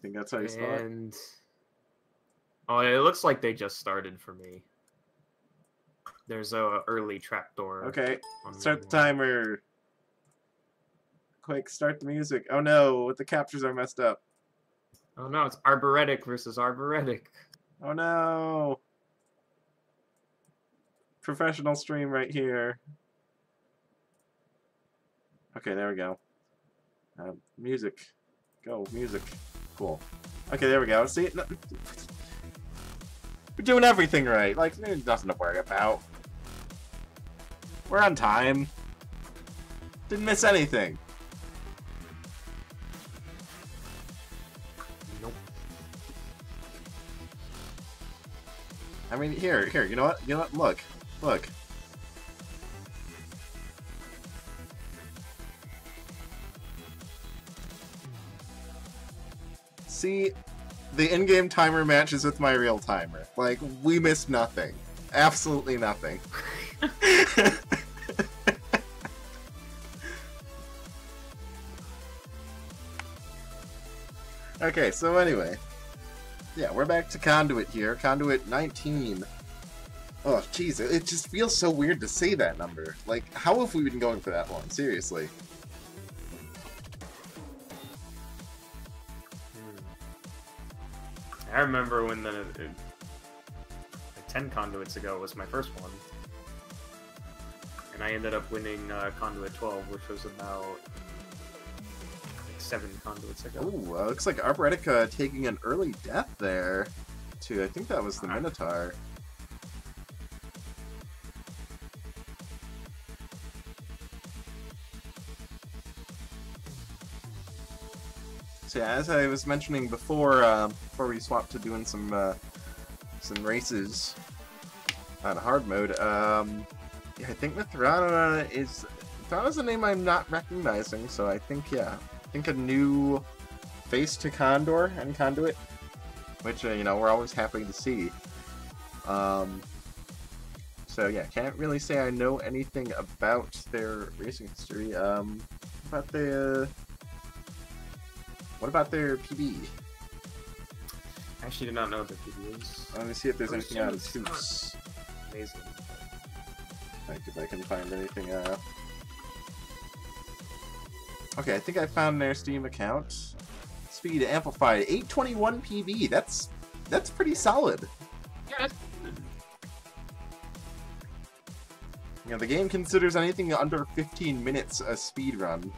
think that's how you spell it. And oh, it looks like they just started for me. There's a early trapdoor. Okay, start the timer. Quick, start the music. Oh no, the captures are messed up. Oh no, it's Arboretic versus Arboretic. Oh no. Professional stream right here. Okay, there we go. Music. Go, music. Cool. Okay, there we go. See? No, we're doing everything right. Like, there's nothing to worry about. We're on time. Didn't miss anything. Nope. I mean, here, you know what? You know what? Look. See, the in-game timer matches with my real timer. Like, we missed nothing. Absolutely nothing. Okay, so anyway. Yeah, we're back to CoNDUIT here. CoNDUIT 19. Oh, jeez, it just feels so weird to say that number. Like, how have we been going for that long? Seriously. I remember when the 10 conduits ago was my first one. And I ended up winning Conduit 12, which was about like 7 conduits ago. Ooh, looks like Arboretic taking an early death there, too. I think that was the Minotaur. So yeah, as I was mentioning before, before we swapped to doing some races on hard mode, yeah, I think Mithrana's a name I'm not recognizing. So I think, yeah, a new face to Condor and CoNDUIT, which you know, we're always happy to see. So yeah, can't really say I know anything about their racing history. What about their PB? I actually did not know what their PB is. Let me see if there's anything out of Toops. Amazing. Like if I can find anything. Okay, I think I found their Steam account. Speed amplified 821 PB. That's pretty solid. Yeah, that's You know, the game considers anything under 15 minutes a speed run.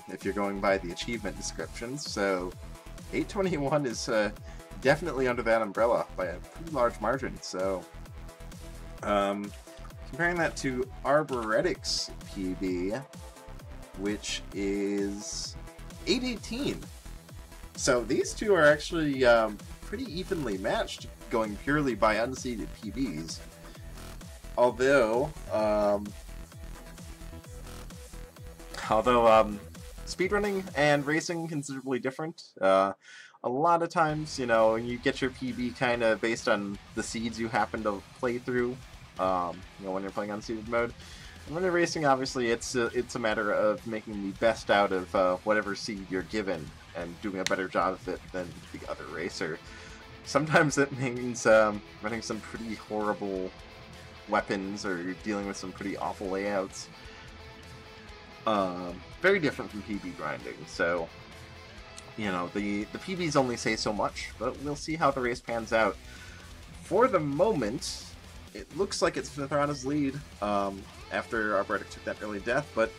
If you're going by the achievement descriptions, so 821 is definitely under that umbrella by a pretty large margin. So, comparing that to Arboretic's PB, which is 818. So these two are actually pretty evenly matched, going purely by unseeded PBs. Although speedrunning and racing considerably different. A lot of times, you know, you get your PB kind of based on the seeds you happen to play through. You know, when you're playing on seeded mode. And when you're racing, obviously, it's a matter of making the best out of whatever seed you're given and doing a better job of it than the other racer. Sometimes it means running some pretty horrible weapons or dealing with some pretty awful layouts. Very different from PB grinding, so you know, the PBs only say so much, but we'll see how the race pans out. For the moment, it looks like it's Mithrana's lead after Arboretic took that early death, but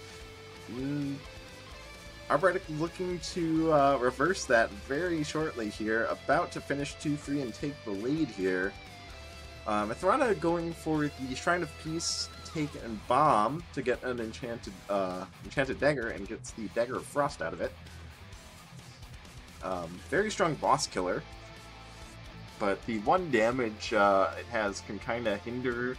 Arboretic looking to reverse that very shortly here, about to finish 2-3 and take the lead here. Mithrana going for the Shrine of Peace, take and bomb to get an enchanted dagger, and gets the Dagger of Frost out of it. Very strong boss killer, but the 1 damage it has can kind of hinder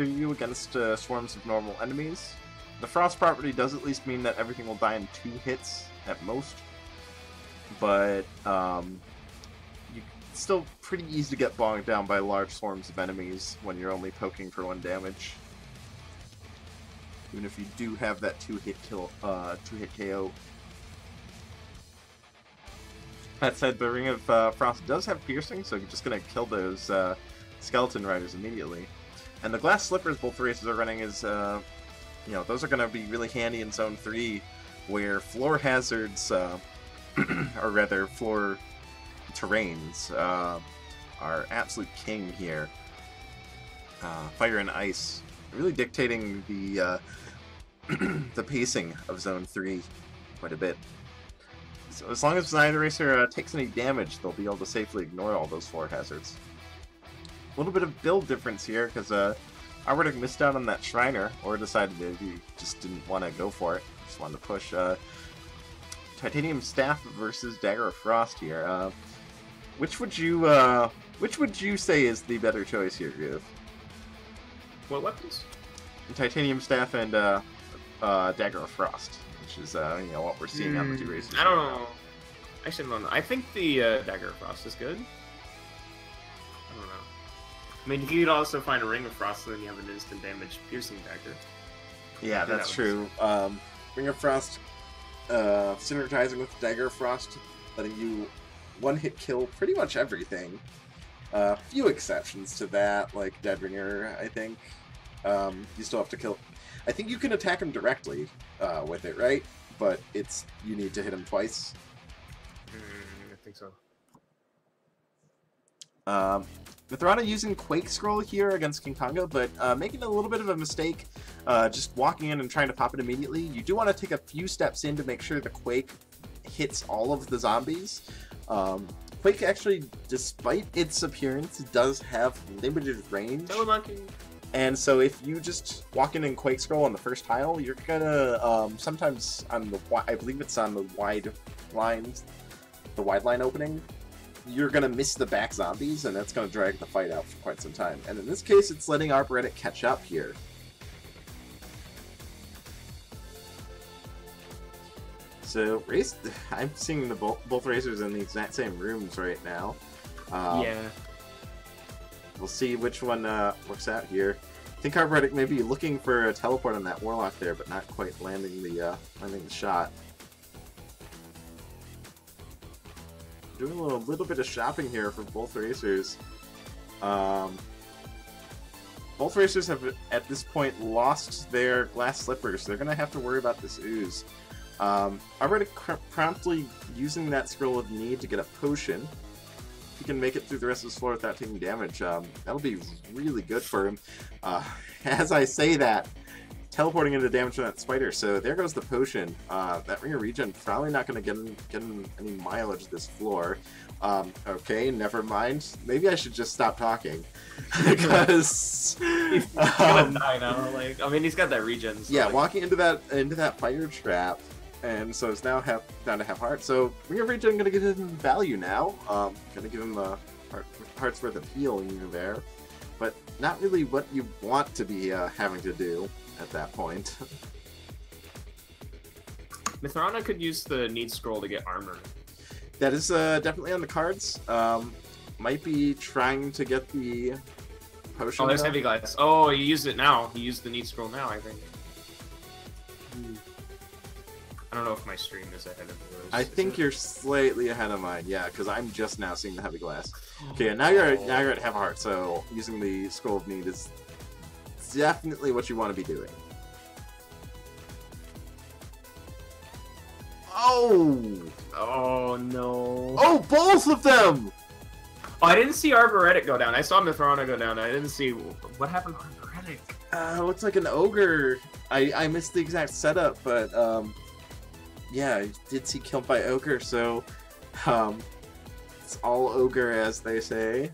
you against swarms of normal enemies. The Frost property does at least mean that everything will die in 2 hits at most, but it's still pretty easy to get bogged down by large swarms of enemies when you're only poking for 1 damage. Even if you do have that 2-hit KO. That said, the Ring of Frost does have piercing, so you're just going to kill those skeleton riders immediately. And the glass slippers both races are running is, you know, those are going to be really handy in Zone 3, where floor hazards, or rather floor terrains, are absolute king here. Fire and ice, really dictating the the pacing of Zone 3 quite a bit. So as long as neither racer takes any damage, they'll be able to safely ignore all those floor hazards. A little bit of build difference here, because Arboretic missed out on that Shriner, or decided that he just didn't want to go for it, just wanted to push. Titanium Staff versus Dagger of Frost here. Which would you say is the better choice here, Griff? What weapons? Titanium Staff and Dagger of Frost, which is you know, what we're seeing on the two races. I don't know. Actually, I don't know. I think the Dagger of Frost is good. I don't know. I mean, you could also find a Ring of Frost, and then you have an instant damage piercing dagger. Yeah, that's true. Ring of Frost synergizing with Dagger of Frost, letting you one-hit kill pretty much everything. Few exceptions to that, like Deadringer, I think. You still have to kill... I think you can attack him directly with it, right? But you need to hit him twice. I think so. Mithrana using Quake Scroll here against King Konga, but making a little bit of a mistake, just walking in and trying to pop it immediately. You do want to take a few steps in to make sure the Quake hits all of the zombies. Quake actually, despite its appearance, does have limited range. And so if you just walk in and Quake Scroll on the first tile, you're gonna, sometimes on the, I believe it's on the wide line opening, you're gonna miss the back zombies, and that's gonna drag the fight out for quite some time. And in this case, it's letting Arboretic catch up here. So, I'm seeing both racers in the exact same rooms right now. Yeah. We'll see which one works out here. I think Arboretic may be looking for a teleport on that Warlock there, but not quite landing the shot. Doing a little bit of shopping here for both racers. Both racers have, at this point, lost their glass slippers, so they're going to have to worry about this ooze. Arboretic promptly using that Scroll of Need to get a potion. If he can make it through the rest of his floor without taking damage, that'll be really good for him. As I say that, teleporting into damage from that spider, so there goes the potion. That Ring of Regen probably not going to get him any mileage this floor. Okay, never mind. Maybe I should just stop talking. Because... he's gonna die now. Like, I mean, he's got that regen. So yeah, like... walking into that fire trap, and so it's now down to half heart. So Ring of Regen going to give him value now. Going to give him a heart's worth of healing there. But not really what you want to be having to do at that point. Mithrana could use the Need Scroll to get armor. That is definitely on the cards. Might be trying to get the potion. Oh, there's Heavy Glass. Oh, he used it now. He used the Need Scroll now, I think. I don't know if my stream is ahead of yours. I think you're slightly ahead of mine, yeah, because I'm just now seeing the Heavy Glass. Okay, now you're at half heart, so using the Scroll of Need is definitely what you want to be doing. Oh! Oh, no. Oh, both of them! Oh, I didn't see Arboretic go down. I saw Mithrana go down. I didn't see... What happened to Arboretic? Looks like an ogre. I missed the exact setup, but, yeah, I did see killed by ogre, so, it's all ogre, as they say.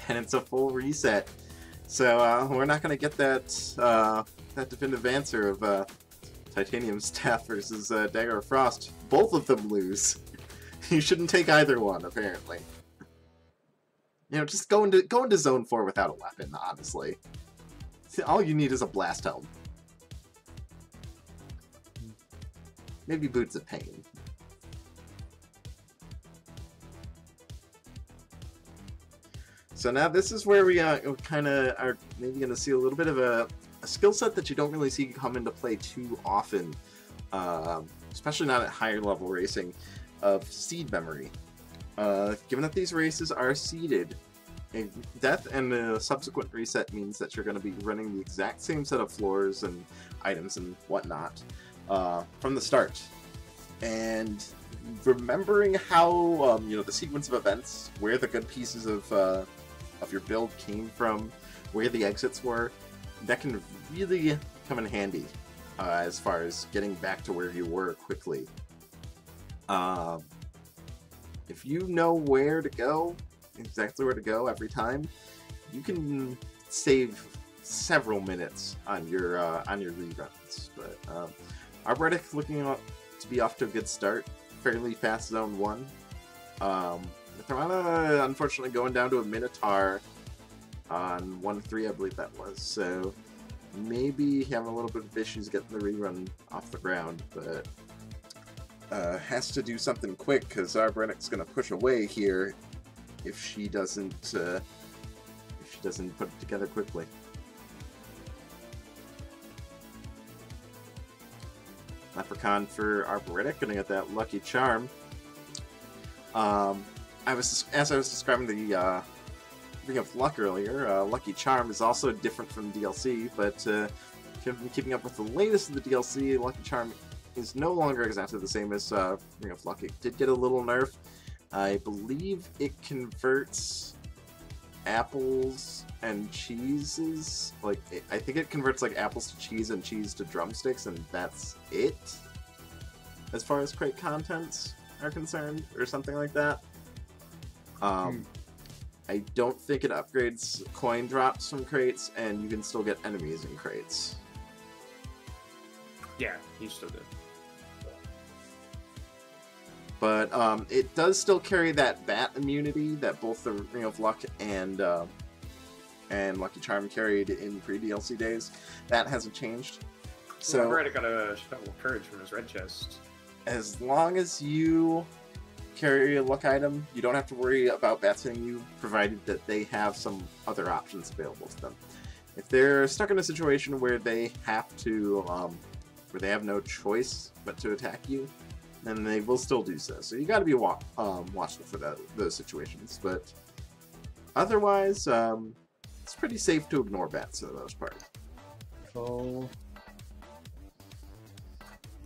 And it's a full reset. So, we're not going to get that definitive answer of, Titanium Staff versus Dagger of Frost. Both of them lose. You shouldn't take either one, apparently. You know, just go into Zone 4 without a weapon, honestly. All you need is a Blast Helm. Maybe Boots of Pain. So now this is where we kind of are maybe going to see a little bit of a skill set that you don't really see come into play too often, especially not at higher level racing. of seed memory. Given that these races are seeded, a death and a subsequent reset means that you're going to be running the exact same set of floors and items and whatnot from the start. And remembering how the sequence of events, where the good pieces of your build came from, where the exits were, that can really come in handy as far as getting back to where you were quickly. If you know where to go, exactly where to go every time, you can save several minutes on your reruns. But Arboretic looking to be off to a good start. Fairly fast zone 1. Mithrana, unfortunately, going down to a Minotaur on 1-3, I believe that was. So maybe having a little bit of issues getting the rerun off the ground, but has to do something quick because Arboretic's going to push away here if she doesn't put it together quickly. Leprechaun for Arboretic, gonna get that lucky charm. As I was describing the Ring of Luck earlier, Lucky Charm is also different from DLC, but if you've been keeping up with the latest of the DLC, Lucky Charm is no longer exactly the same as Ring of Luck. It did get a little nerf. I believe it converts apples and cheeses. I think it converts like apples to cheese and cheese to drumsticks, and that's it as far as crate contents are concerned, or something like that. I don't think it upgrades coin drops from crates, and you can still get enemies in crates. Yeah, you still do. But it does still carry that bat immunity that both the Ring of Luck and Lucky Charm carried in pre-DLC days. That hasn't changed. So Arboretic got a Shovel of Courage from his red chest. As long as you carry a luck item, you don't have to worry about bats hitting you, provided that they have some other options available to them. If they're stuck in a situation where they have to, where they have no choice but to attack you, then they will still do so. So you got to be watchful for those situations. But otherwise, it's pretty safe to ignore bats for the most part. Oh.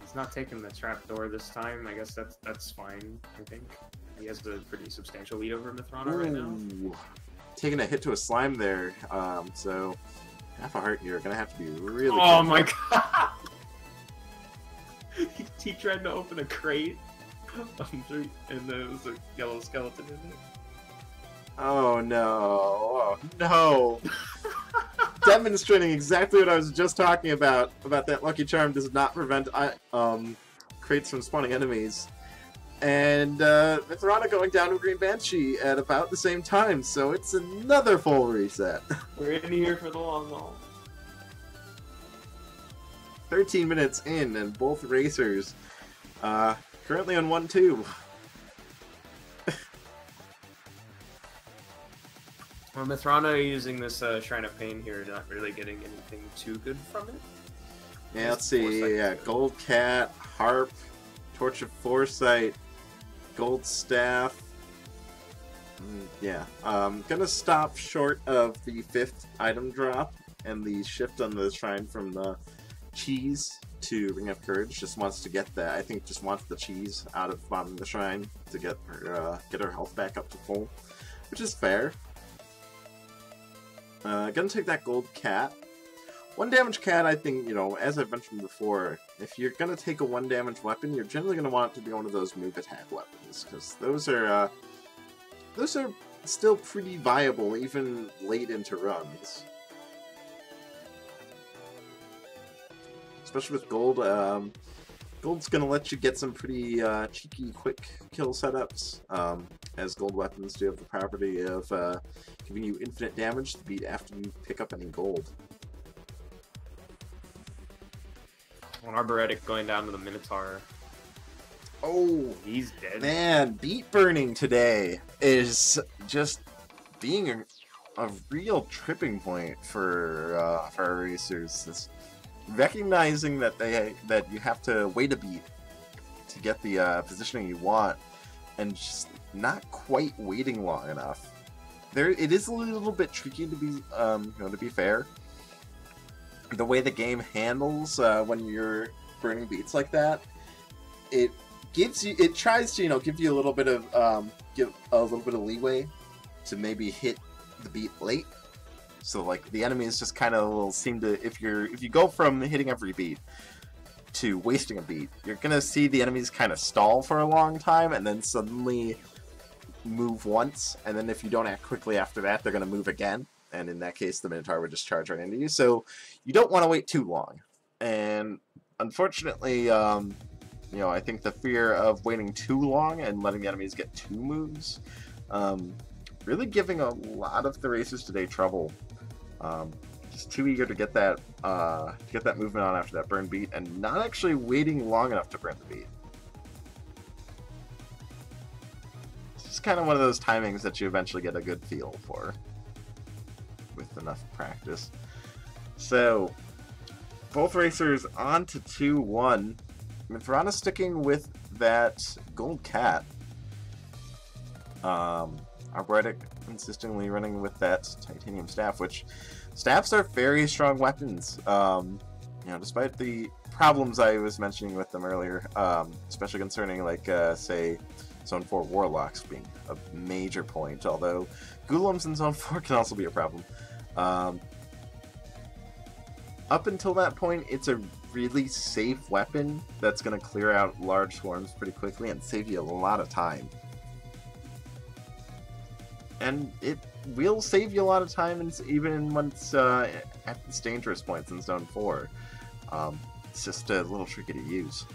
He's not taking the trapdoor this time. I guess that's fine, I think. He has a pretty substantial lead over Mithrana right now. Taking a hit to a slime there. So half a heart here. Gonna have to be really Oh careful. My god! He tried to open a crate, and there was a yellow skeleton in it. Oh no! Oh no! Demonstrating exactly what I was just talking about that Lucky Charm does not prevent crates from spawning enemies. And Mithrana going down to Green Banshee at about the same time, so it's another full reset. We're in here for the long haul. 13 minutes in, and both racers currently on 1-2. Well, Mithrana using this Shrine of Pain here, not really getting anything too good from it. Yeah, let's see. Yeah, Gold Cat, Harp, Torch of Foresight, Gold Staff. Yeah, gonna stop short of the 5th item drop and the shift on the shrine from the cheese to Ring of Courage. Just wants to get that. I think just wants the cheese out of bottom of the shrine to get her health back up to full, which is fair. Gonna take that Gold Cat. 1 damage cat, I think, as I've mentioned before, if you're gonna take a 1 damage weapon, you're generally gonna want it to be one of those move attack weapons, because those are still pretty viable even late into runs. Especially with gold. Gold's gonna let you get some pretty cheeky, quick kill setups, as gold weapons do have the property of giving you infinite damage to beat after you pick up any gold. Arboretic going down to the Minotaur. Oh, he's dead. Man, beat burning today is just being a real tripping point for our racers. It's recognizing that you have to wait a beat to get the positioning you want, and just not quite waiting long enough. It is a little bit tricky to be, to be fair. The way the game handles when you're burning beats like that, it tries to give you a little bit of leeway to maybe hit the beat late. So like the enemies just kind of will seem to, if you go from hitting every beat to wasting a beat, you're gonna see the enemies kind of stall for a long time and then suddenly move once, and then if you don't act quickly after that, they're gonna move again, and in that case the Minotaur would just charge right into you. So you don't want to wait too long, and unfortunately I think the fear of waiting too long and letting the enemies get two moves really giving a lot of the racers today trouble. Just too eager to get that movement on after that burn beat, and not actually waiting long enough to burn the beat. It's just kind of one of those timings that you eventually get a good feel for with enough practice. So both racers on to 2-1. Mithrana sticking with that gold cat. Arboretic insistently running with that titanium staff, which staffs are very strong weapons. Despite the problems I was mentioning with them earlier, especially concerning like say Zone 4 warlocks being a major point, although golems in Zone 4 can also be a problem. Up until that point, it's a really safe weapon that's going to clear out large swarms pretty quickly and save you a lot of time. And it will save you a lot of time, even when it's at its dangerous points in Zone 4. It's just a little tricky to use.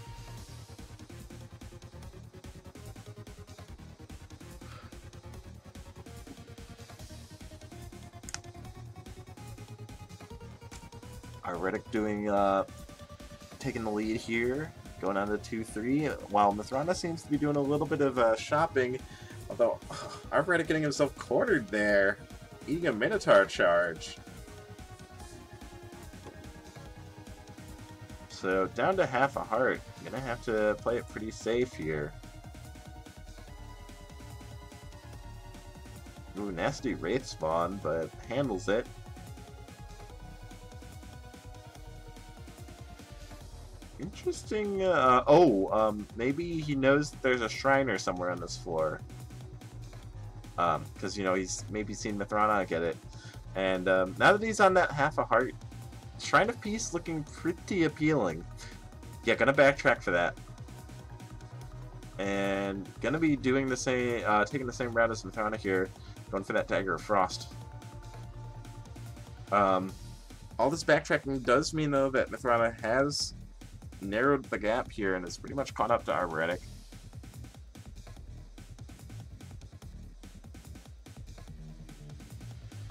Arboretic taking the lead here, going on to 2-3, while Mithrana seems to be doing a little bit of shopping. Although, Arboretic getting himself cornered there, eating a Minotaur charge. So, down to half a heart. Gonna have to play it pretty safe here. Ooh, nasty Wraith spawn, but handles it. Interesting, maybe he knows that there's a Shriner somewhere on this floor. Because, he's maybe seen Mithrana get it. And now that he's on that half a heart, Shrine of Peace looking pretty appealing. Yeah, gonna backtrack for that. And gonna be doing the same, taking the same route as Mithrana here, going for that Dagger of Frost. All this backtracking does mean, though, that Mithrana has narrowed the gap here and is pretty much caught up to Arboretic.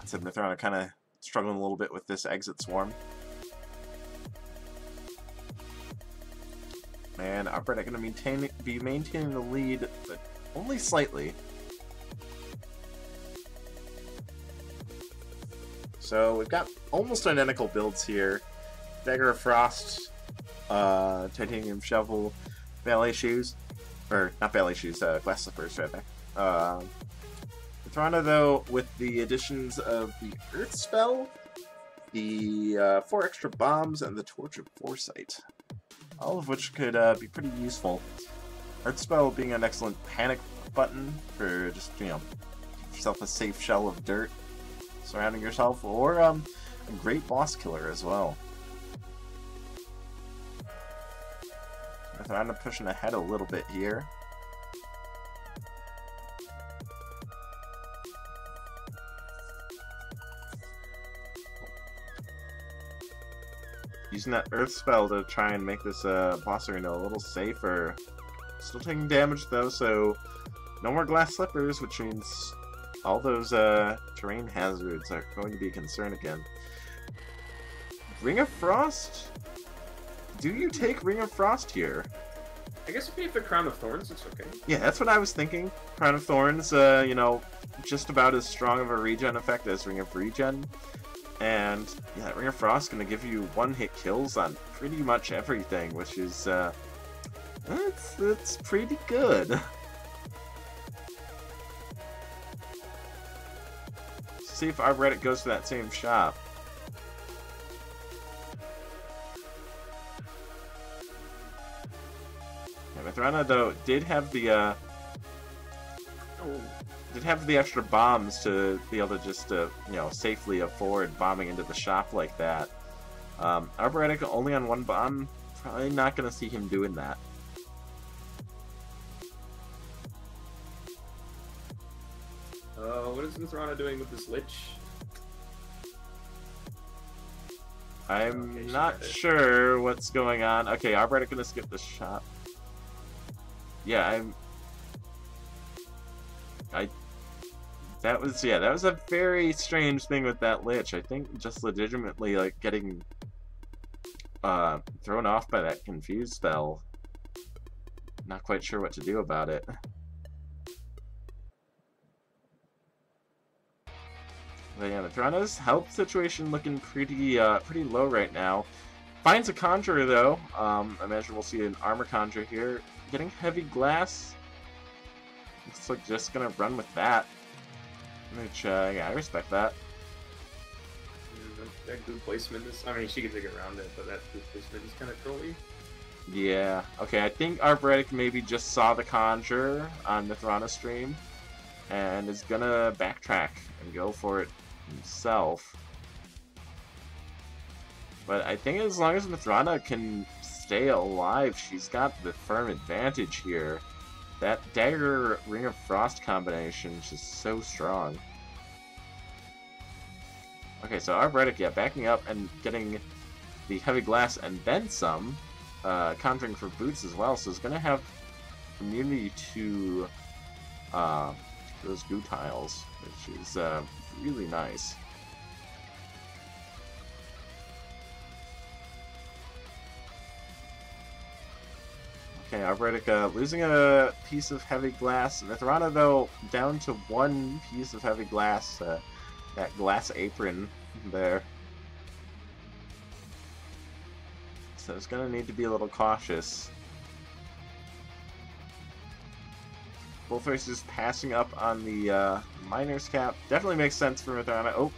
So Mithrana kind of struggling a little bit with this exit swarm. And Arboretic going to be maintaining the lead, but only slightly. So we've got almost identical builds here. Dagger of Frost, Titanium Shovel, ballet shoes. Or, not ballet shoes, glass slippers right there. Mithrana, though, with the additions of the Earth Spell, the 4 extra bombs, and the Torch of Foresight. All of which could be pretty useful. Earth Spell being an excellent panic button for just, give yourself a safe shell of dirt surrounding yourself, or a great boss killer as well. Mithrana pushing ahead a little bit here. Using that Earth Spell to try and make this boss arena a little safer. Still taking damage though, so no more glass slippers, which means all those terrain hazards are going to be a concern again. Ring of Frost? Do you take Ring of Frost here? I guess if you have the Crown of Thorns, it's okay. Yeah, that's what I was thinking. Crown of Thorns, just about as strong of a regen effect as Ring of Regen. And yeah, Ring of Frost going to give you one-hit kills on pretty much everything, which is That's pretty good. See if Arboretic goes to that same shop. Yeah, Mithrana though did have the extra bombs to be able to just you know, safely afford bombing into the shop like that. Arboretic only on one bomb, probably not gonna see him doing that. What is Mithrana doing with this Lich? I'm not sure what's going on. Okay, Arboretic gonna skip the shop. Yeah, that was a very strange thing with that Lich. I think just legitimately like getting thrown off by that confuse spell. Not quite sure what to do about it. But yeah, Mithrana's health situation looking pretty low right now. Finds a Conjurer though. I imagine we'll see an Armor Conjurer here. Getting Heavy Glass. Looks like just gonna run with that. Which, yeah, I respect that. Yeah, that good placement is... I mean, she can take it around it, but that good placement is kind of trolly. Yeah. Okay, I think Arboretic maybe just saw the Conjure on Mithrana's stream and is gonna backtrack and go for it himself. But I think as long as Mithrana can stay alive, she's got the firm advantage here. That Dagger Ring of Frost combination is just so strong. Okay, so Arboretic, yeah, backing up and getting the Heavy Glass and then some. Conjuring for boots as well, so it's going to have immunity to those goo tiles, which is really nice. Okay, Arboretic losing a piece of Heavy Glass. Mithrana, though, down to one piece of Heavy Glass. That glass apron there. So it's going to need to be a little cautious. Both races passing up on the Miner's Cap. Definitely makes sense for Mithrana. Oh,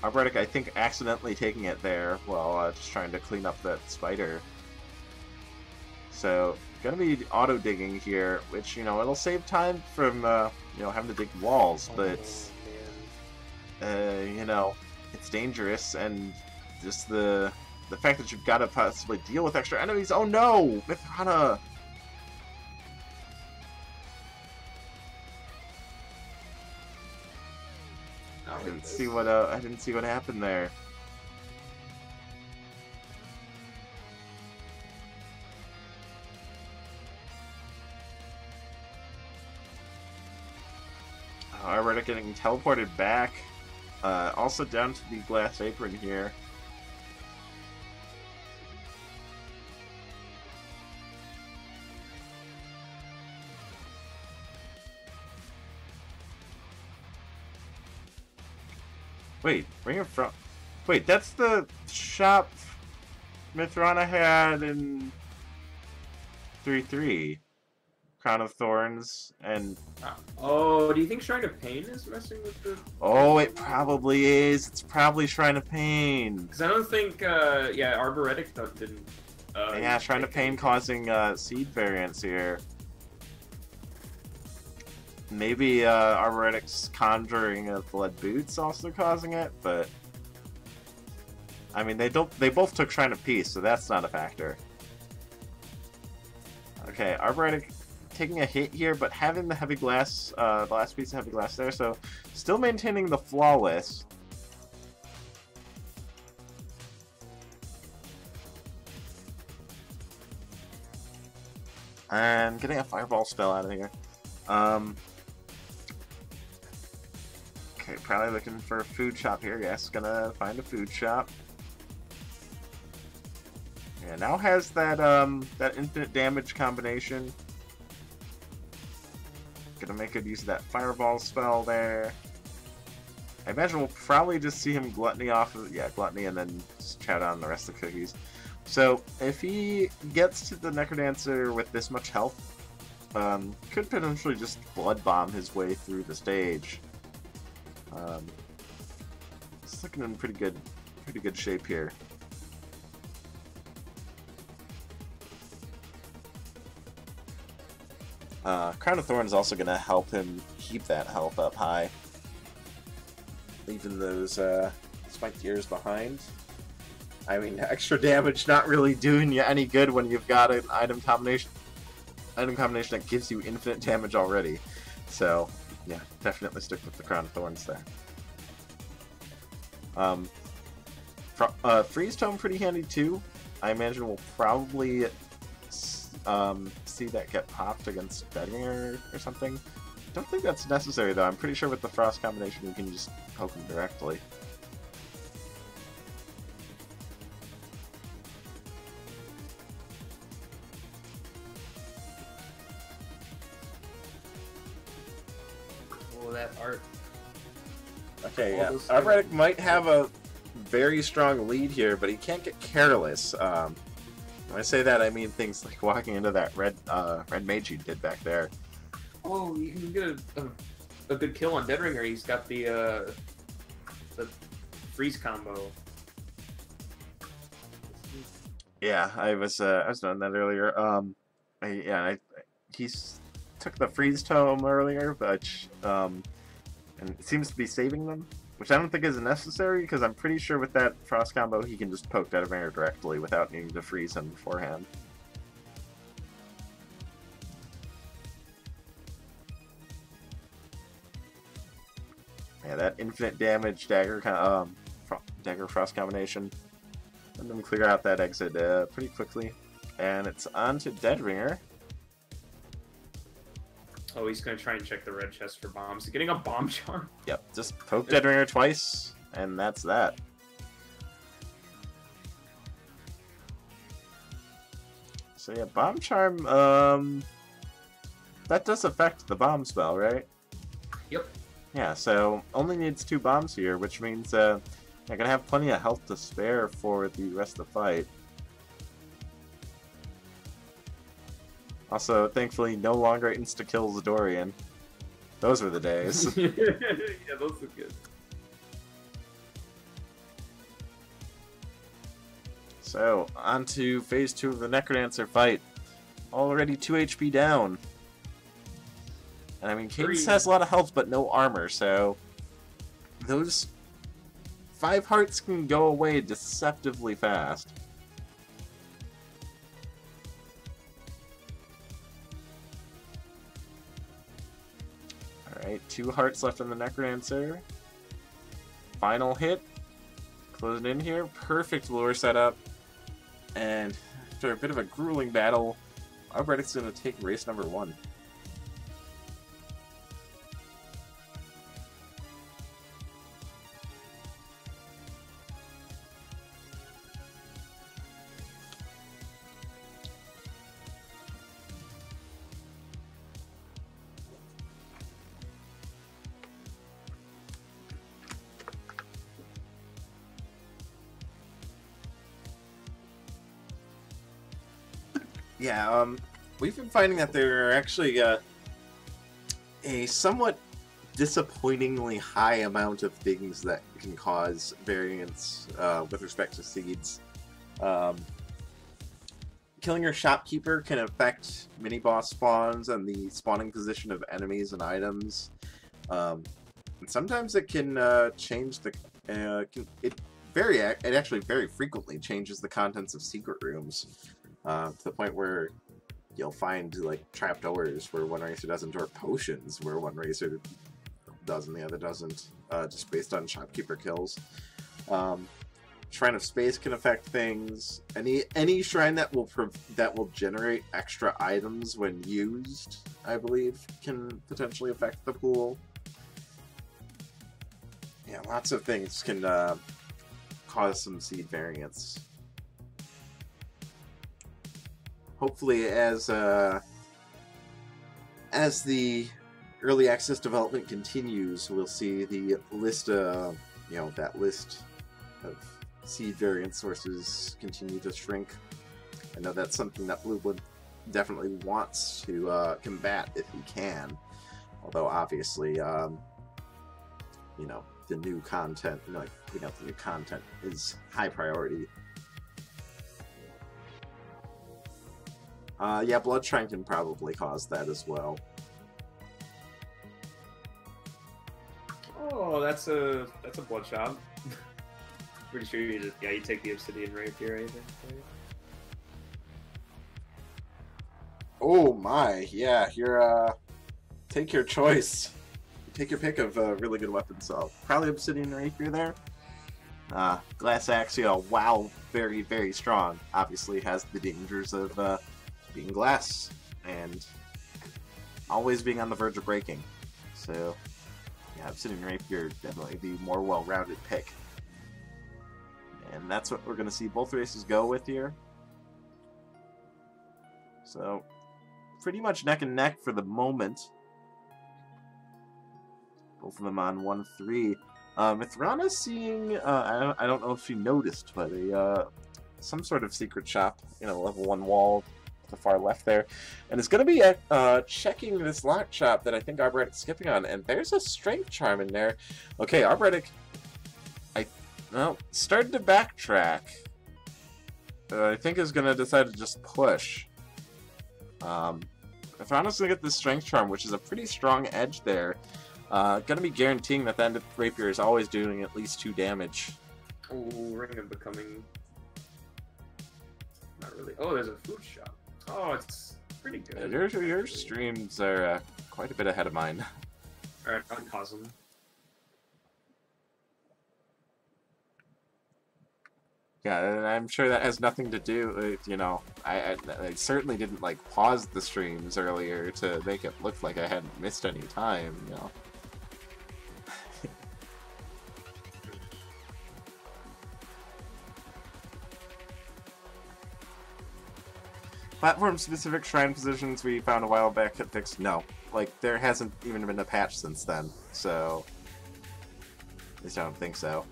Arboretic, I think, accidentally taking it there while just trying to clean up that spider. So, gonna be auto-digging here, which, you know, it'll save time from, you know, having to dig walls, but, you know, it's dangerous, and just the fact that you've got to possibly deal with extra enemies. Oh no! Mithrana! I didn't see what happened there. Arboretic getting teleported back. Also down to the glass apron here. Wait, Ring of Frost. Wait, that's the shop Mithrana had in 3-3. Crown of Thorns and... Oh, do you think Shrine of Pain is messing with the... Oh, it probably is. It's probably Shrine of Pain. Because I don't think, yeah, Arboretic didn't... yeah, Shrine of Pain causing seed variants here. Maybe Arboretic's Conjuring of Blood Boots also causing it, but... I mean, they both took Shrine of Peace, so that's not a factor. Okay, Arboretic taking a hit here, but having the Heavy Glass, the last piece of Heavy Glass there, so still maintaining the Flawless. And getting a Fireball spell out of here. Okay, probably looking for a food shop here. Yes, gonna find a food shop. Yeah, now has that that infinite damage combination. Gonna make good use of that Fireball spell there. I imagine we'll probably just see him gluttony off of, yeah, gluttony, and then just chow down the rest of the cookies. So if he gets to the Necrodancer with this much health, could potentially just blood bomb his way through the stage. It's looking in pretty good shape here. Crown of Thorns is also going to help him keep that health up high, leaving those spiked ears behind. I mean, extra damage not really doing you any good when you've got an item combination that gives you infinite damage already. So, yeah, definitely stick with the Crown of Thorns there. Freeze Tome pretty handy too. I imagine we'll probably see that get popped against Deadringer or something. Don't think that's necessary though. I'm pretty sure with the Frost combination you can just poke him directly. Oh, that art. Okay, yeah. Arboretic might have a very strong lead here, but he can't get careless. When I say that, I mean things like walking into that red mage you did back there. Oh, you can get a good kill on Deadringer. He's got the freeze combo. Yeah, I was doing that earlier. He took the freeze tome earlier, but and it seems to be saving them, which I don't think is necessary because I'm pretty sure with that frost combo he can just poke Deadringer directly without needing to freeze him beforehand. Yeah, that infinite damage dagger dagger frost combination. Let them clear out that exit pretty quickly, and it's on to Deadringer. Oh, he's gonna try and check the red chest for bombs. He's getting a bomb charm. Yep, just poke Deadringer twice, and that's that. So yeah, bomb charm. That does affect the bomb spell, right? Yep. Yeah, so only needs 2 bombs here, which means you're gonna have plenty of health to spare for the rest of the fight. Also, thankfully, no longer insta-kills Dorian. Those were the days. Yeah, those are good. So, on to phase 2 of the Necrodancer fight. Already 2 HP down. And I mean, Cadence has a lot of health, but no armor, so those 5 hearts can go away deceptively fast. Alright, 2 hearts left on the Necrodancer. Final hit. Closing in here. Perfect lure setup. And after a bit of a grueling battle, Arboretic's going to take race number 1. Yeah, we've been finding that there are actually a somewhat disappointingly high amount of things that can cause variance with respect to seeds. Killing your shopkeeper can affect mini-boss spawns and the spawning position of enemies and items. And sometimes it can change the... it actually very frequently changes the contents of secret rooms. To the point where you'll find like trapdoors where one racer doesn't, or potions where one racer does and the other doesn't, just based on shopkeeper kills. Shrine of Space can affect things. Any shrine that will generate extra items when used, I believe, can potentially affect the pool. Yeah, lots of things can cause some seed variance. Hopefully, as the early access development continues, we'll see the list, that list of seed variant sources continue to shrink. I know that's something that Blue would definitely wants to combat if he can. Although obviously, you know, the new content, you know, like putting out the new content is high priority. Yeah, Blood Shrine can probably cause that as well. Oh, that's a bloodshot. Pretty sure you just you take the obsidian rapier, I think. Right? Oh my, yeah, you're take your choice. Take your pick of really good weapons. So probably obsidian rapier there. Glass axe, you know, while very, very strong, obviously has the dangers of being glass and always being on the verge of breaking. So yeah, obsidian rapier definitely the more well-rounded pick. And that's what we're going to see both races go with here. So pretty much neck and neck for the moment. Both of them on 1-3. Mithrana seeing, I don't know if you noticed, but some sort of secret shop, you know, level 1 wall to the far left there. And it's going to be checking this lock shop that I think Arboretic's skipping on, and there's a strength charm in there. Okay, Arboretic, started to backtrack. I think is going to decide to just push. Mithrana's going to get this strength charm, which is a pretty strong edge there. Gonna be guaranteeing that the end of rapier is always doing at least 2 damage. Oh, Ring of Becoming. Not really. Oh, there's a food shop. Oh, it's pretty good. Your streams are quite a bit ahead of mine. Alright, I'll pause them. Yeah, and I'm sure that has nothing to do with, you know, I certainly didn't, like, pause the streams earlier to make it look like I hadn't missed any time, you know. Platform-specific shrine positions we found a while back had fixed. No. Like, there hasn't even been a patch since then, so at least I don't think so.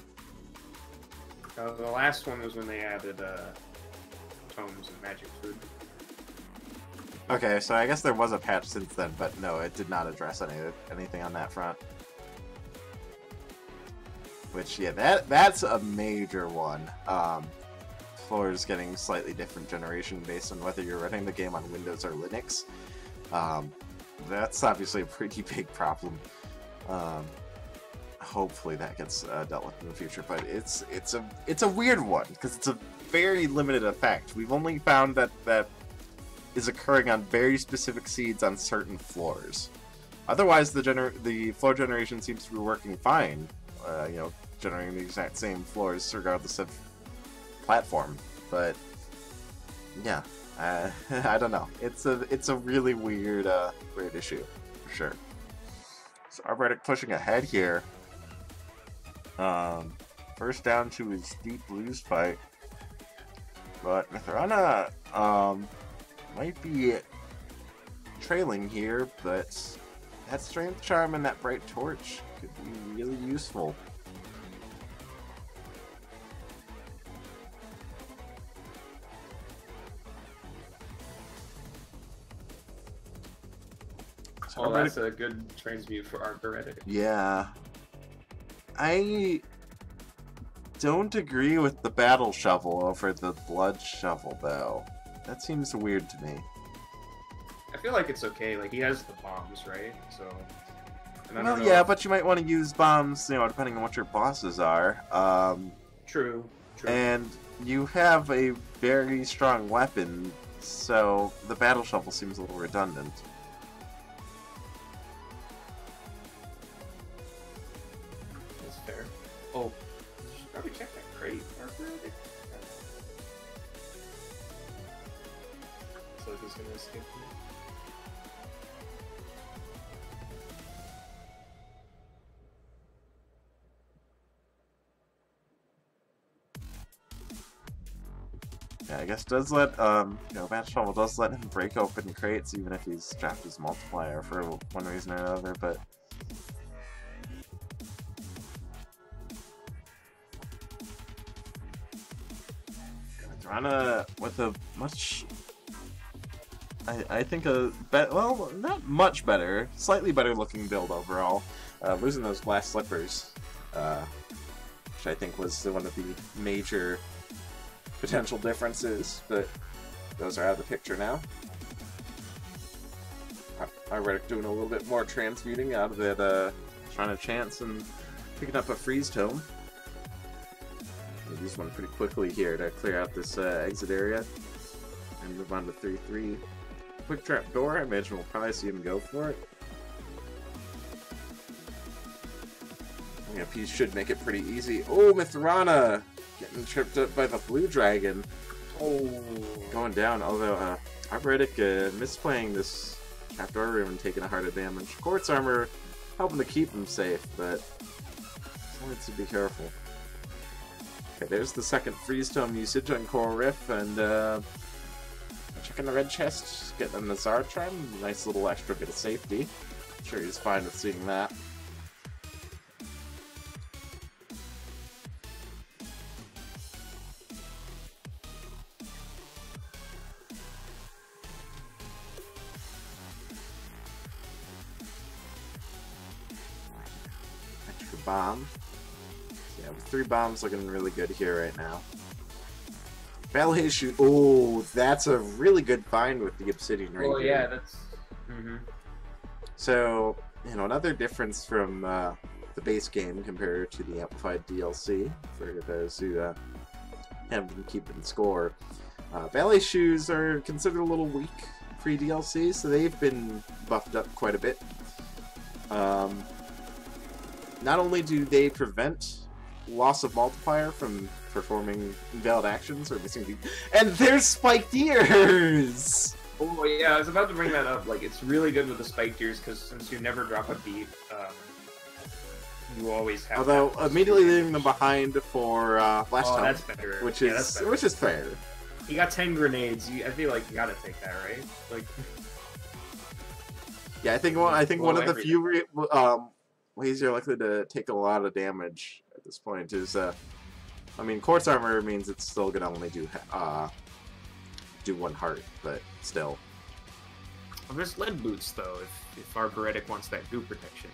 The last one was when they added tomes and magic food. Okay, so I guess there was a patch since then, but no, it did not address anything on that front. Which, yeah, that's a major one. Floors getting slightly different generation based on whether you're running the game on Windows or Linux. That's obviously a pretty big problem. Hopefully that gets dealt with in the future, but it's a weird one because it's a very limited effect. We've only found that is occurring on very specific seeds on certain floors. Otherwise, the floor generation seems to be working fine. You know, generating the exact same floors regardless of platform. But yeah, I don't know. It's a really weird issue for sure. So Arboretic pushing ahead here. First down to his deep lose fight, but Mithrana might be trailing here, but that strength charm and that bright torch could be really useful. Oh, that's a good transmute for Arboretic. Yeah. I don't agree with the battle shovel over the blood shovel, though. That seems weird to me. I feel like it's okay. Like, he has the bombs, right? So. Well, yeah, but you might want to use bombs, you know, depending on what your bosses are. True. And you have a very strong weapon, so the battle shovel seems a little redundant. Oh, you should probably check that crate. So he's gonna escape me. Yeah, I guess does let you know, Match Shovel does let him break open crates even if he's dropped his multiplier for one reason or another, but Mithrana with a much, I think well, not much better, slightly better looking build overall. Losing those glass slippers, which I think was one of the major potential differences, but those are out of the picture now. Arboretic doing a little bit more transmuting out of that, trying to chance and picking up a freeze tome. Use one pretty quickly here to clear out this exit area and move on to 3-3. Quick trap door. I imagine we'll probably see him go for it. Yeah, P should make it pretty easy. Oh, Mithrana getting tripped up by the blue dragon. Oh, going down. Although Arboretic misplaying this trapdoor room and taking a heart of damage. Quartz armor helping to keep him safe, but needs to be careful. Okay, there's the second freeze tome usage on Coral Riff, and checking the red chest, getting an Nazar Charm, nice little extra bit of safety. I'm sure he's fine with seeing that. Extra bomb. Yeah, with 3 bombs looking really good here right now. Ballet shoot. Oh, that's a really good find with the Obsidian right here. Oh yeah, that's. So, you know, another difference from the base game compared to the Amplified DLC, for those who haven't been keeping score. Ballet shoes are considered a little weak pre-DLC, so they've been buffed up quite a bit. Not only do they prevent loss of multiplier from performing invalid actions or missing beat, and there's spiked ears! Oh yeah, I was about to bring that up. Like, it's really good with the spiked ears because since you never drop a beat, you always have. Although immediately leaving them behind for flash time, that's better. Which yeah, is better. which is fair. You got 10 grenades. I feel like you gotta take that, right? Like. Yeah, I think one of the few ways you're likely to take a lot of damage at this point is, I mean, quartz armor means it's still gonna only do 1 heart, but still. Well, there's lead boots though. If Arboretic wants that goo protection,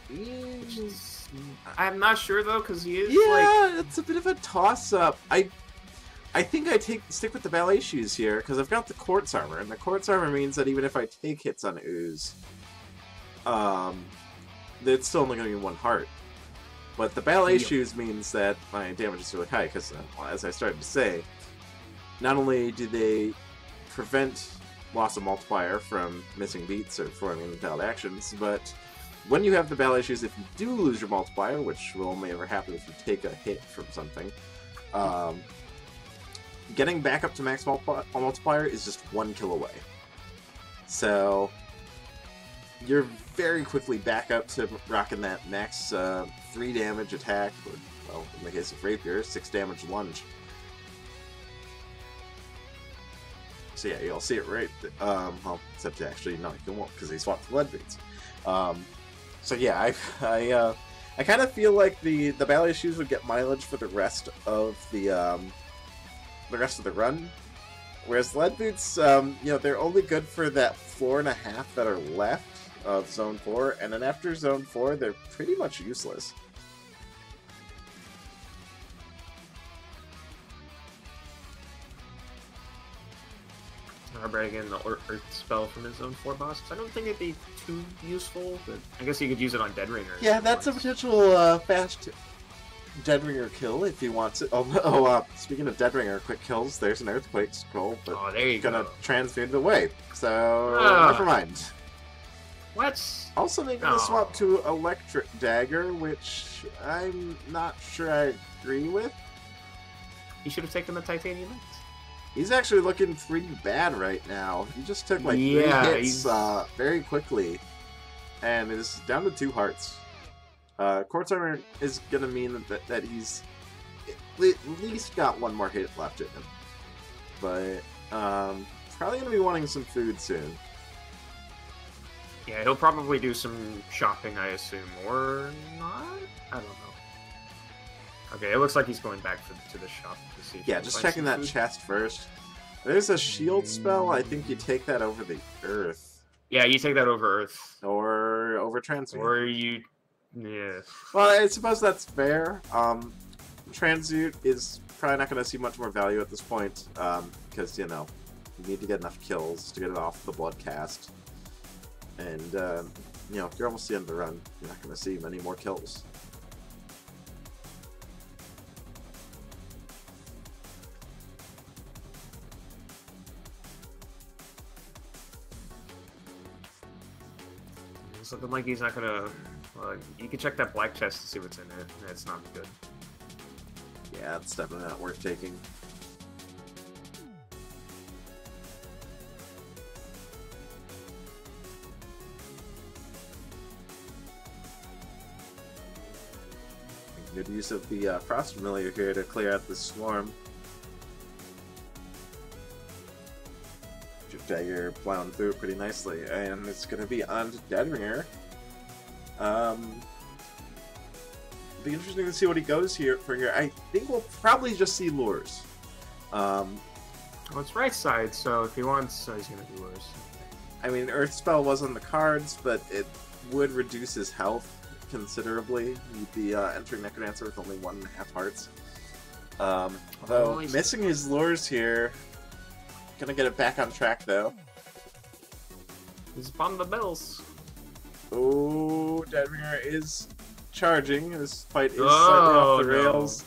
which is, I'm not sure though, because he is it's a bit of a toss-up. I think I stick with the ballet shoes here because I've got the quartz armor, and the quartz armor means that even if I take hits on ooze, it's still only going to be 1 heart. But the ballet shoes means that my damage is really high because, as I started to say, not only do they prevent loss of multiplier from missing beats or performing invalid actions, but when you have the ballet shoes, if you do lose your multiplier, which will only ever happen if you take a hit from something, getting back up to max multiplier is just 1 kill away. So you're very quickly back up to rocking that max 3 damage attack, or, well, in the case of Rapier, 6 damage lunge. So yeah, you'll see it right. Well, except actually, no, you won't because they swapped the lead beats. So yeah, I kind of feel like the ballet shoes would get mileage for the rest of the run, whereas lead boots, you know, they're only good for that floor and a half that are left of Zone 4, and then after Zone 4, they're pretty much useless. Arboretic getting the Earth spell from his Zone 4 boss. I don't think it'd be too useful, but I guess you could use it on Dead Ringers. Yeah, that's a potential fast Dead Ringer kill if he wants it. Oh, speaking of Dead Ringer quick kills, there's an Earthquake scroll, but there you gonna transmute it away. So never mind. What? Also, they're gonna swap to Electric Dagger, which I'm not sure I agree with. He should have taken the Titanium X. He's actually looking pretty bad right now. He just took like 3 hits very quickly, and is down to 2 hearts. Quartz armor is gonna mean that he's at least got 1 more hit left in him, but probably gonna be wanting some food soon. Yeah, he'll probably do some shopping, I assume, or not. I don't know. Okay, it looks like he's going back to the shop to see if Yeah, he can just find checking some that food. chest first. There's a shield spell. I think you take that over the earth. Yeah, you take that over Earth. Or over transmute. Or you... Yeah. Well, I suppose that's fair. Transmute is probably not going to see much more value at this point, because, you know, you need to get enough kills to get it off the blood cast. And, you know, if you're almost the end of the run, you're not going to see many more kills. It's looking like he's not gonna... you can check that black chest to see what's in it. It's not good. Yeah, it's definitely not worth taking. Good use of the Frost Familiar here to clear out the swarm. Drift Dagger plowing through it pretty nicely, and it's going to be on to Deadringer. Be interesting to see what he goes here for here. I think we'll probably just see lures. Well, it's right side, so if he wants, he's gonna do worse. I mean, Earth Spell was on the cards, but it would reduce his health considerably. He'd be entering Necrodancer with only 1.5 hearts. Though, missing his lures here. Gonna get it back on track, though. He's upon the bells. Oh, Deadringer is charging. This fight is slightly off the rails.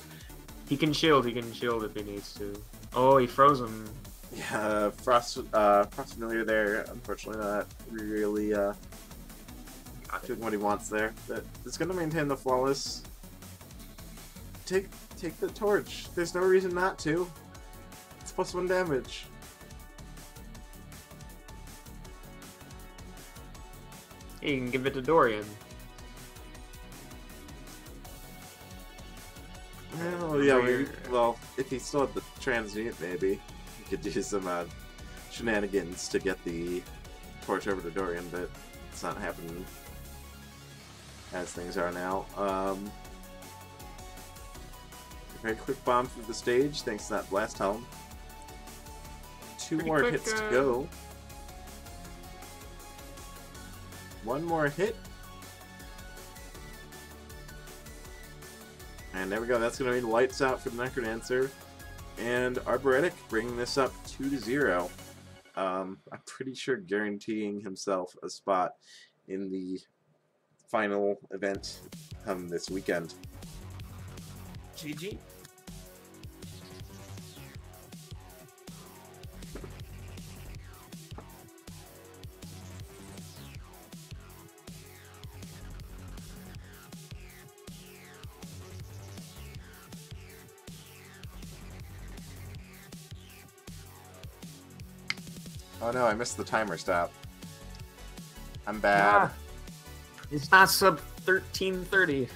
He can shield if he needs to. Oh, he froze him. Yeah, Frost Familiar there. Unfortunately, not really doing what he wants there. But it's going to maintain the flawless. Take the torch. There's no reason not to. It's +1 damage. You can give it to Dorian. Well, yeah, well, if he still had the transmute, maybe he could do some shenanigans to get the torch over to Dorian, but it's not happening as things are now. Very quick bomb through the stage, thanks to that blast helm. Two more hits to go. One more hit. And there we go, that's going to be lights out for the Necrodancer. And Arboretic bringing this up 2-0. I'm pretty sure guaranteeing himself a spot in the final event this weekend. GG. Oh no, I missed the timer stop. I'm bad. It's not sub 13:30.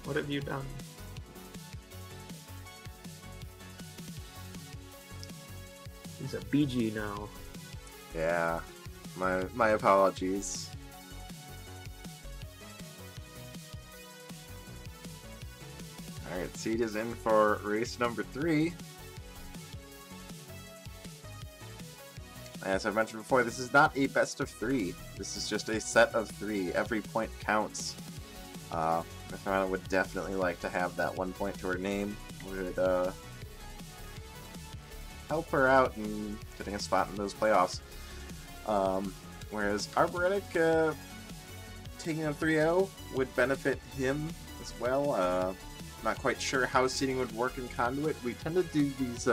What have you done? He's a BG now. Yeah, my apologies. Alright, Seed is in for race number 3. As I mentioned before, this is not a best of 3. This is just a set of 3. Every point counts. Mithrana would definitely like to have that 1 point to her name. Would help her out in getting a spot in those playoffs. Whereas Arboretic taking a 3-0 would benefit him as well. Not quite sure how seeding would work in CoNDUIT. We tend to do these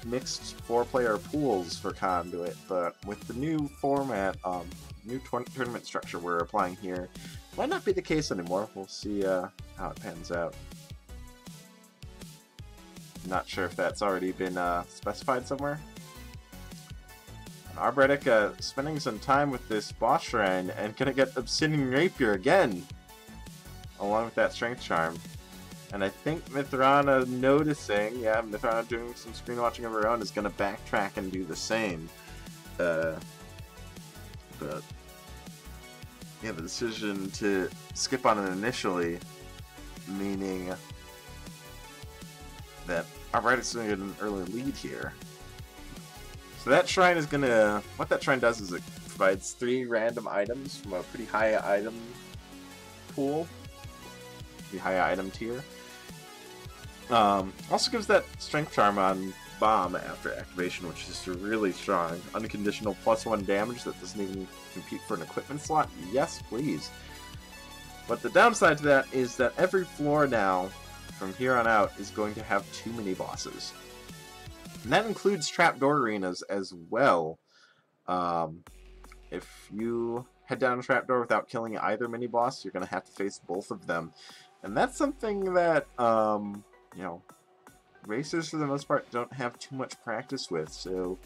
mixed 4-player pools for CoNDUIT, but with the new format, new tournament structure we're applying here, might not be the case anymore. We'll see how it pans out. Not sure if that's already been specified somewhere. And Arboretic spending some time with this boss shrine and gonna get Obsidian Rapier again, along with that Strength Charm. And I think Mithrana noticing, yeah, Mithrana doing some screen watching of her own, is going to backtrack and do the same. But yeah, the decision to skip on it initially meaning that Arboretic's going to get an early lead here. So that shrine is going to... What that shrine does is it provides 3 random items from a pretty high item pool. Pretty high item tier. Also gives that strength charm on bomb after activation, which is really strong. Unconditional +1 damage that doesn't even compete for an equipment slot. Yes, please. But the downside to that is that every floor now, from here on out, is going to have 2 mini-bosses. And that includes trapdoor arenas as well. If you head down a trapdoor without killing either mini-boss, you're going to have to face both of them. And that's something that, you know, racers for the most part don't have too much practice with, so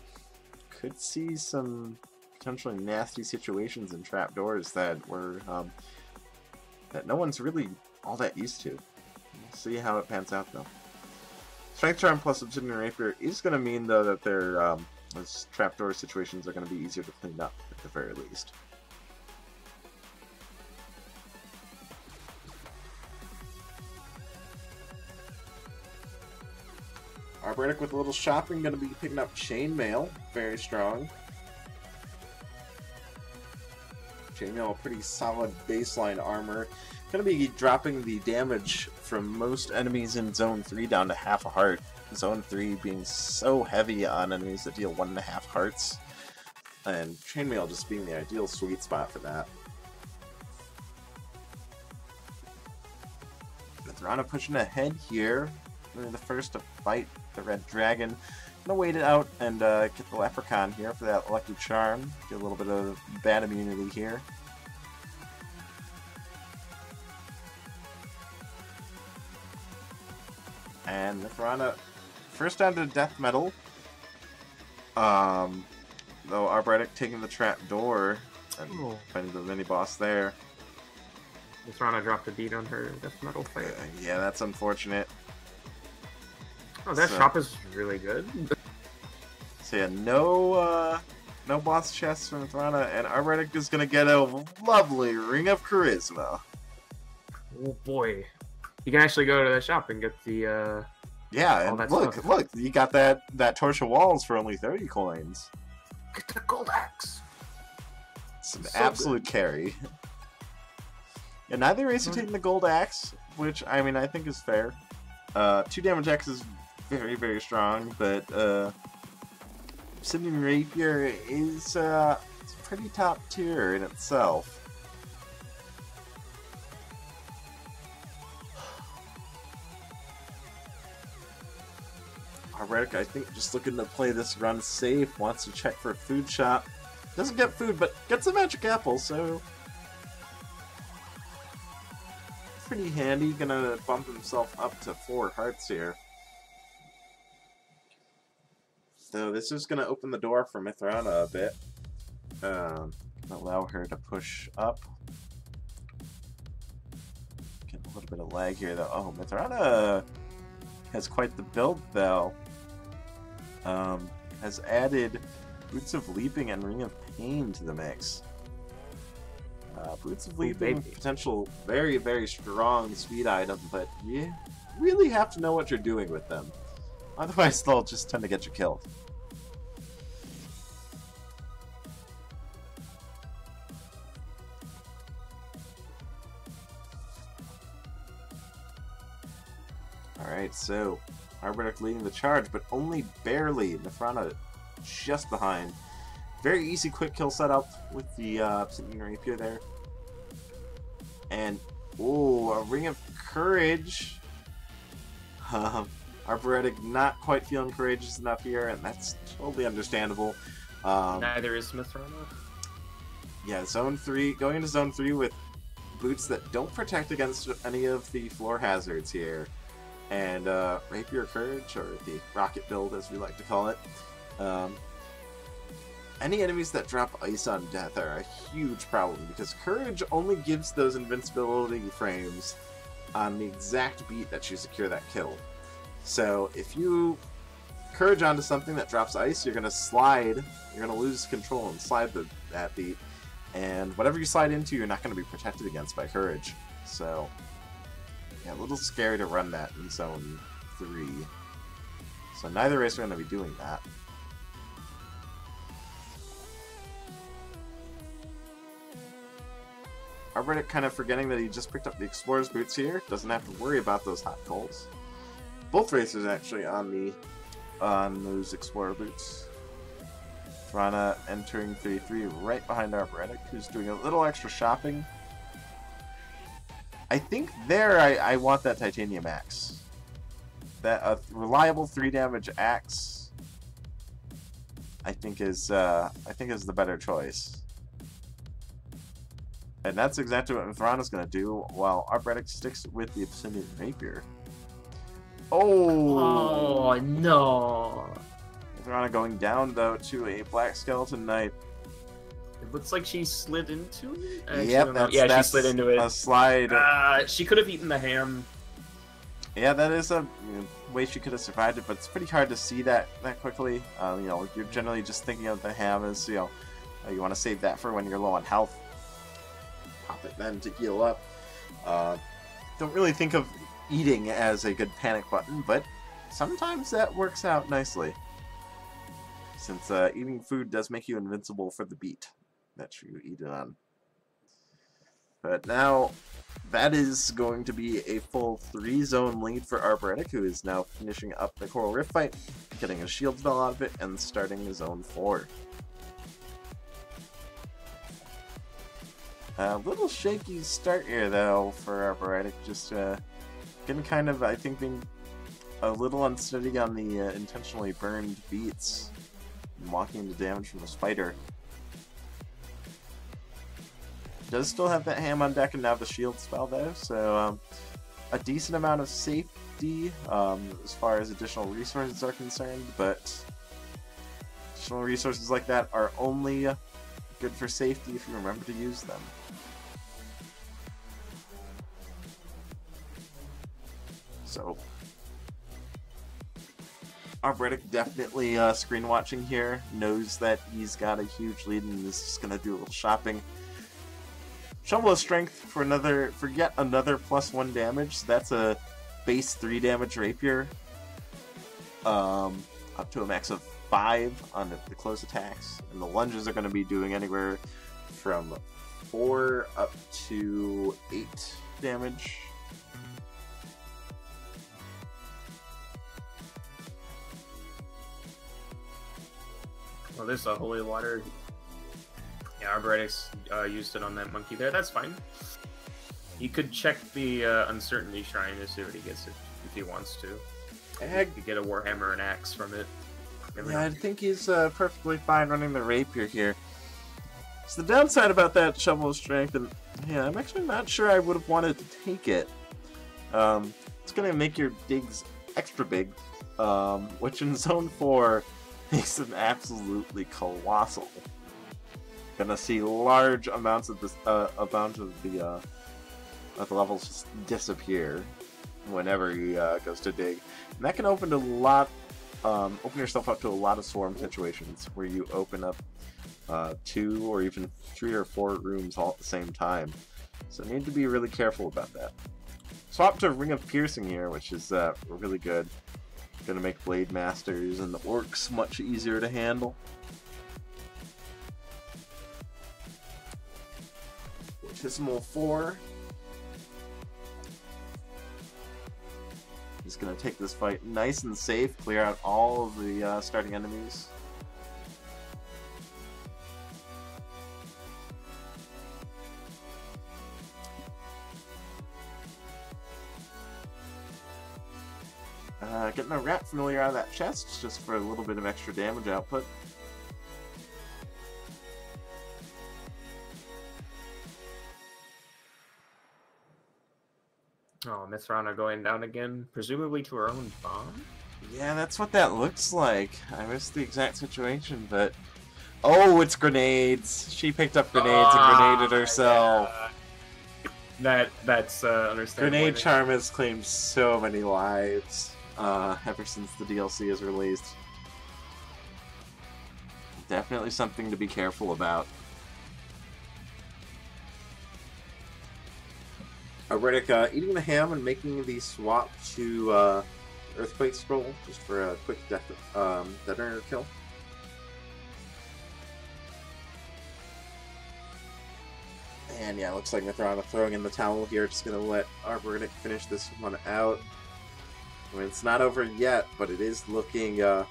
could see some potentially nasty situations in trapdoors that were, that no one's really all that used to. We'll see how it pans out, though. Strength Charm plus Obsidian Rapier is going to mean, though, that their those trapdoor situations are going to be easier to clean up, at the very least. Arboretic with a little shopping, going to be picking up Chainmail. Very strong. Chainmail, pretty solid baseline armor. Going to be dropping the damage from most enemies in Zone 3 down to half a heart. Zone 3 being so heavy on enemies that deal 1.5 hearts. And Chainmail just being the ideal sweet spot for that. Mithrana pushing ahead here. Really the first to fight the Red Dragon. Gonna wait it out and get the Leprechaun here for that Electric Charm. Get a little bit of bad immunity here. And Mithrana first down to Death Metal. Though Arboretic taking the trap door and fighting the mini boss there. Mithrana dropped a beat on her Death Metal fight. Yeah, that's unfortunate. Oh, that shop is really good. So yeah, no boss chests from Mithrana, and Arboretic is gonna get a lovely Ring of Charisma. Oh boy. You can actually go to that shop and get the yeah, and look, you got that Torch of Walls for only 30 coins. Get the gold axe. It's an absolute carry. Yeah, neither race are taking the gold axe, which I mean I think is fair. 2 damage X is very, very strong, but Obsidian Rapier is it's pretty top tier in itself. Arboretic, I think, just looking to play this run safe, wants to check for a food shop. Doesn't get food, but gets a magic apple, so pretty handy. Gonna bump himself up to 4 hearts here. So this is gonna open the door for Mithrana a bit. Allow her to push up. Get a little bit of lag here, though. Oh, Mithrana has quite the build, though. Has added Boots of Leaping and Ring of Pain to the mix. Boots of Leaping, potential very, very strong speed item, but you really have to know what you're doing with them. Otherwise, they'll just tend to get you killed. Alright, so Arboretic leading the charge, but only barely. Mithrana just behind. Very easy quick kill setup with the Obsidian Rapier there. And, ooh, a Ring of Courage. Arboretic not quite feeling courageous enough here, and that's totally understandable. Neither is Mithrana. Yeah, Zone 3, going into Zone 3 with boots that don't protect against any of the floor hazards here. And Rapier Courage, or the rocket build as we like to call it. Any enemies that drop ice on death are a huge problem, because Courage only gives those invincibility frames on the exact beat that you secure that kill. So if you Courage onto something that drops ice, you're going to slide, you're going to lose control and slide that beat, and whatever you slide into, you're not going to be protected against by Courage. So Yeah, a little scary to run that in Zone 3. So neither race are going to be doing that. Arboretic kind of forgetting that he just picked up the Explorer's Boots here. Doesn't have to worry about those hot coals. Both racers actually on those Explorer Boots. Mithrana entering 3-3 right behind Arboretic, who's doing a little extra shopping. I think there I want that Titanium Axe. That a reliable 3 damage axe I think is the better choice. And that's exactly what Mithrana's gonna do, while Arboretic sticks with the Obsidian Rapier. Oh no! Mithrana going down though to a Black Skeleton Knight. It looks like she slid into it. Yep, she slid into it. A slide. She could have eaten the ham. Yeah, that is a way she could have survived it, but it's pretty hard to see that quickly. You know, you're generally just thinking of the ham as, you know, you want to save that for when you're low on health. Pop it then to heal up. Don't really think of eating as a good panic button, but sometimes that works out nicely. Since eating food does make you invincible for the beat that you eat it on. But now, that is going to be a full 3-zone lead for Arboretic, who is now finishing up the Coral Rift fight, getting a shield spell out of it, and starting Zone 4. A little shaky start here, though, for Arboretic. Just getting kind of, I think, being a little unsteady on the intentionally burned beats, and walking into damage from the spider. Does still have that ham on deck and now the shield spell though, so a decent amount of safety as far as additional resources are concerned, but additional resources like that are only good for safety if you remember to use them. So Arboretic definitely screen watching here, knows that he's got a huge lead and is just going to do a little shopping. Shovel of Strength for yet another +1 damage. So that's a base 3 damage rapier. Up to a max of 5 on the close attacks. And the lunges are going to be doing anywhere from 4 up to 8 damage. Well, this is a holy water. Yeah, Arboretic's used it on that monkey there. That's fine. He could check the Uncertainty Shrine to see what he gets if he wants to. He could get a Warhammer and axe from it. Yeah, I think he's perfectly fine running the rapier here. So the downside about that Shovel of Strength, and yeah, I'm actually not sure I would have wanted to take it. It's going to make your digs extra big, which in Zone 4 makes them absolutely colossal. Gonna see large amounts of this, the levels just disappear whenever he goes to dig, and that can open yourself up to a lot of swarm situations where you open up 2 or even 3 or 4 rooms all at the same time. So need to be really careful about that. Swap to Ring of Piercing here, which is really good. Gonna make Blade Masters and the Orcs much easier to handle. Tismal 4. He's going to take this fight nice and safe, clear out all of the starting enemies. Getting a Rat Familiar out of that chest just for a little bit of extra damage output. Oh, Mithrana going down again, presumably to her own bomb? Yeah, that's what that looks like. I missed the exact situation, but... Oh, it's grenades! She picked up grenades and grenaded herself. Yeah. That's understandable. Grenade Charm has claimed so many lives ever since the DLC is released. Definitely something to be careful about. Arboretic eating the ham and making the swap to Earthquake Scroll just for a quick detonator kill. And yeah, looks like Mithrana throwing in the towel here, just gonna let Arboretic finish this one out. I mean, it's not over yet, but it is looking, you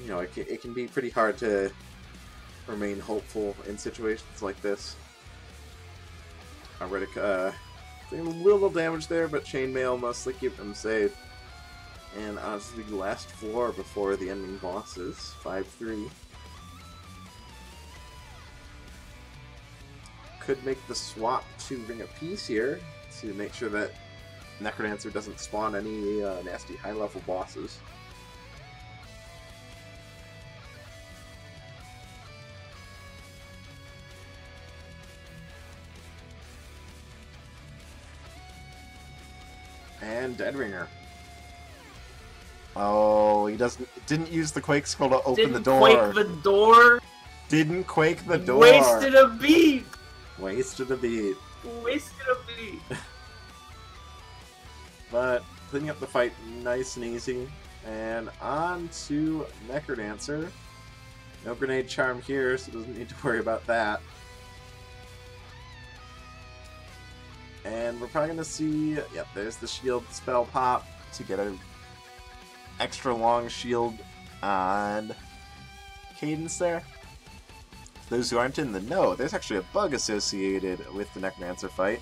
know, it can be pretty hard to remain hopeful in situations like this. Arboretic, doing a little damage there, but Chainmail mostly keep them safe. And on to the last floor before the ending bosses, 5-3. Could make the swap to Ring of Peace here to make sure that Necrodancer doesn't spawn any nasty high-level bosses. And Deadringer. Oh, he didn't use the Quake Skull to open the door. Didn't quake the door. Didn't quake the door. Wasted a beat. Wasted a beat. Wasted a beat. But cleaning up the fight nice and easy. And on to Necrodancer. No grenade charm here, so doesn't need to worry about that. And we're probably going to see, yep, there's the shield spell pop to get a extra long shield on Cadence there. For those who aren't in the know, there's actually a bug associated with the Necrodancer fight,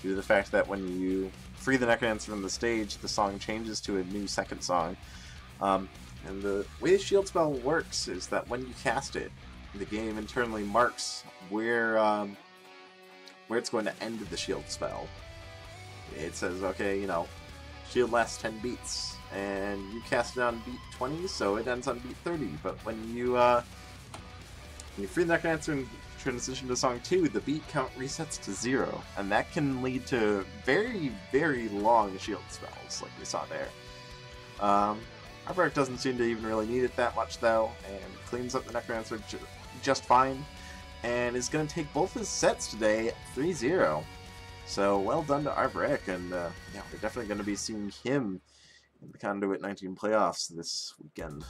due to the fact that when you free the Necrodancer from the stage, the song changes to a new second song. And the way the shield spell works is that when you cast it, the game internally marks where it's going to end the shield spell. It says, okay, you know, shield lasts 10 beats, and you cast it on beat 20, so it ends on beat 30. But when you free the Necrodancer and transition to song 2, the beat count resets to 0, and that can lead to very, very long shield spells, like we saw there. Arboretic doesn't seem to even really need it that much, though, and cleans up the Necrodancer just fine, and is going to take both his sets today 3-0. So well done to Arboretic, and yeah, we're definitely going to be seeing him in the CoNDUIT 19 playoffs this weekend.